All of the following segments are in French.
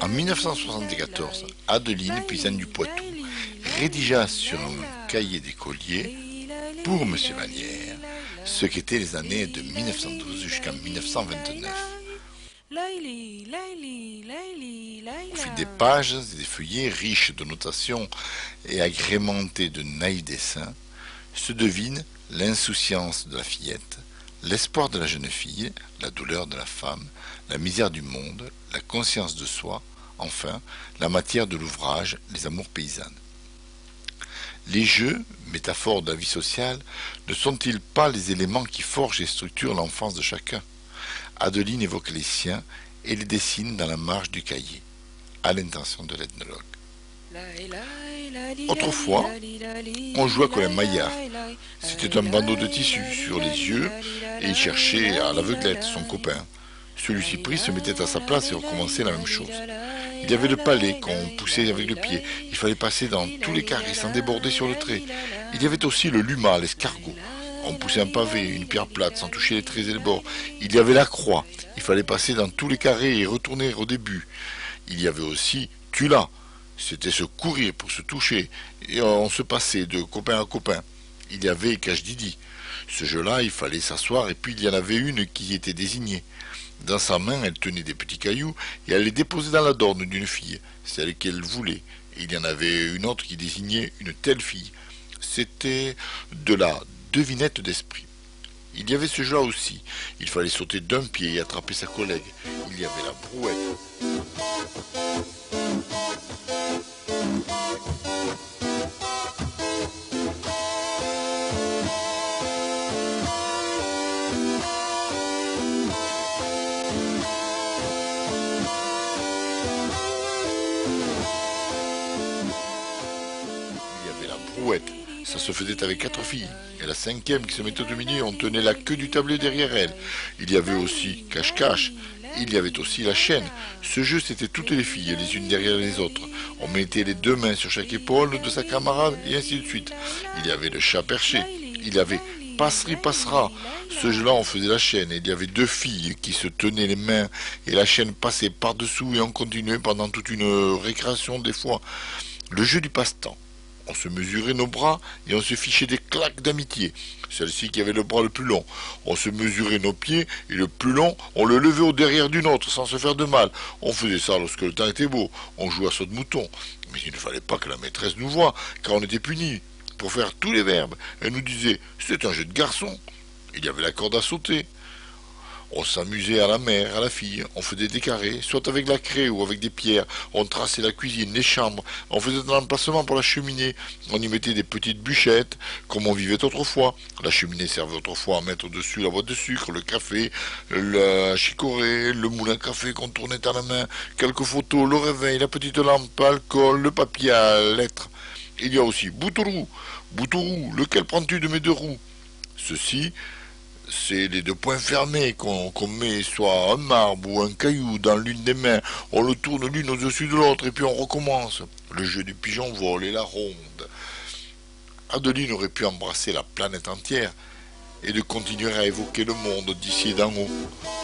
En 1974, Adeline, paysanne du Poitou, rédigea sur un cahier d'écolier pour Monsieur Vallière ce qu'étaient les années de 1912 jusqu'en 1929. Au fil des pages et des feuillets riches de notations et agrémentés de naïfs dessins, se devine l'insouciance de la fillette, l'espoir de la jeune fille, la douleur de la femme, la misère du monde, la conscience de soi, enfin, la matière de l'ouvrage, les amours paysannes. Les jeux, métaphores de la vie sociale, ne sont-ils pas les éléments qui forgent et structurent l'enfance de chacun? Adeline évoque les siens et les dessine dans la marge du cahier, à l'intention de l'ethnologue. Autrefois, on jouait comme un maillard. C'était un bandeau de tissu sur les yeux et il cherchait à l'aveuglette son copain. Celui-ci pris se mettait à sa place et recommençait la même chose. Il y avait le palais qu'on poussait avec le pied. Il fallait passer dans tous les carrés sans déborder sur le trait. Il y avait aussi le luma, l'escargot. On poussait un pavé, une pierre plate sans toucher les traits et les bords. Il y avait la croix. Il fallait passer dans tous les carrés et retourner au début. Il y avait aussi tula. C'était se courir pour se toucher et on se passait de copain à copain. Il y avait cache-didi. Ce jeu-là, il fallait s'asseoir et puis il y en avait une qui était désignée. Dans sa main, elle tenait des petits cailloux et elle les déposait dans la dorne d'une fille, celle qu'elle voulait. Et il y en avait une autre qui désignait une telle fille. C'était de la devinette d'esprit. Il y avait ce jeu-là aussi. Il fallait sauter d'un pied et attraper sa collègue. Il y avait la brouette. Brouette. Ça se faisait avec 4 filles. Et la 5e qui se mettait au milieu, on tenait la queue du tablé derrière elle. Il y avait aussi cache-cache. Il y avait aussi la chaîne. Ce jeu, c'était toutes les filles, les unes derrière les autres. On mettait les 2 mains sur chaque épaule de sa camarade, et ainsi de suite. Il y avait le chat perché. Il y avait passerie passera. Ce jeu-là, on faisait la chaîne. Et il y avait 2 filles qui se tenaient les mains, et la chaîne passait par-dessous, et on continuait pendant toute une récréation des fois. Le jeu du passe-temps. On se mesurait nos bras et on se fichait des claques d'amitié. Celle-ci qui avait le bras le plus long. On se mesurait nos pieds et le plus long, on le levait au derrière d'une autre sans se faire de mal. On faisait ça lorsque le temps était beau. On jouait à saut de mouton. Mais il ne fallait pas que la maîtresse nous voie, car on était punis. Pour faire tous les verbes, elle nous disait « c'est un jeu de garçon ». Il y avait la corde à sauter. On s'amusait à la mère, à la fille, on faisait des carrés, soit avec la craie ou avec des pierres, on traçait la cuisine, les chambres, on faisait un emplacement pour la cheminée, on y mettait des petites bûchettes, comme on vivait autrefois. La cheminée servait autrefois à mettre dessus la boîte de sucre, le café, la chicorée, le moulin à café qu'on tournait à la main, quelques photos, le réveil, la petite lampe, l'alcool, le papier à lettres. Il y a aussi Boutourou, Boutourou, lequel prends-tu de mes 2 roues? Ceci, c'est les 2 poings fermés qu'on met soit un marbre ou un caillou dans l'une des mains, on le tourne l'une au-dessus de l'autre et puis on recommence. Le jeu du pigeon vol et la ronde. Adeline aurait pu embrasser la planète entière et de continuer à évoquer le monde d'ici et d'en haut.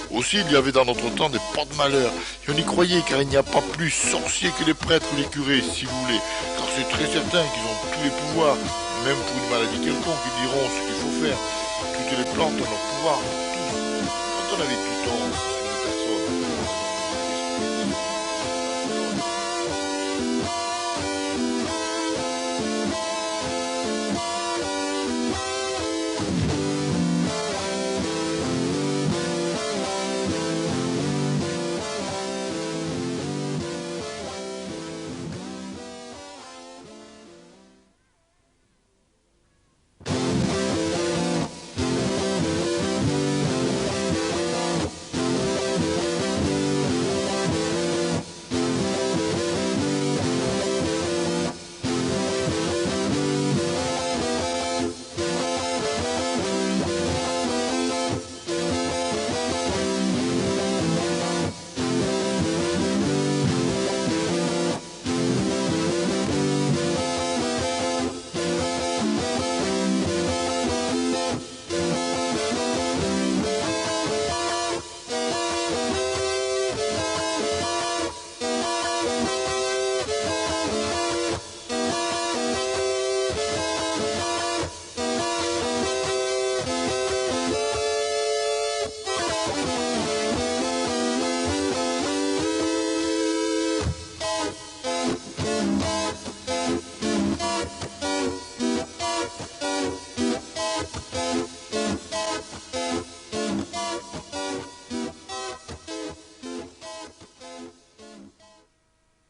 Aussi, il y avait dans notre temps des porte-malheurs, et on y croyait car il n'y a pas plus sorciers que les prêtres ou les curés, si vous voulez, car c'est très certain qu'ils ont tous les pouvoirs, même pour une maladie quelconque, ils diront ce qu'il faut faire. Toutes les plantes ont leur pouvoir, tous. Quand on avait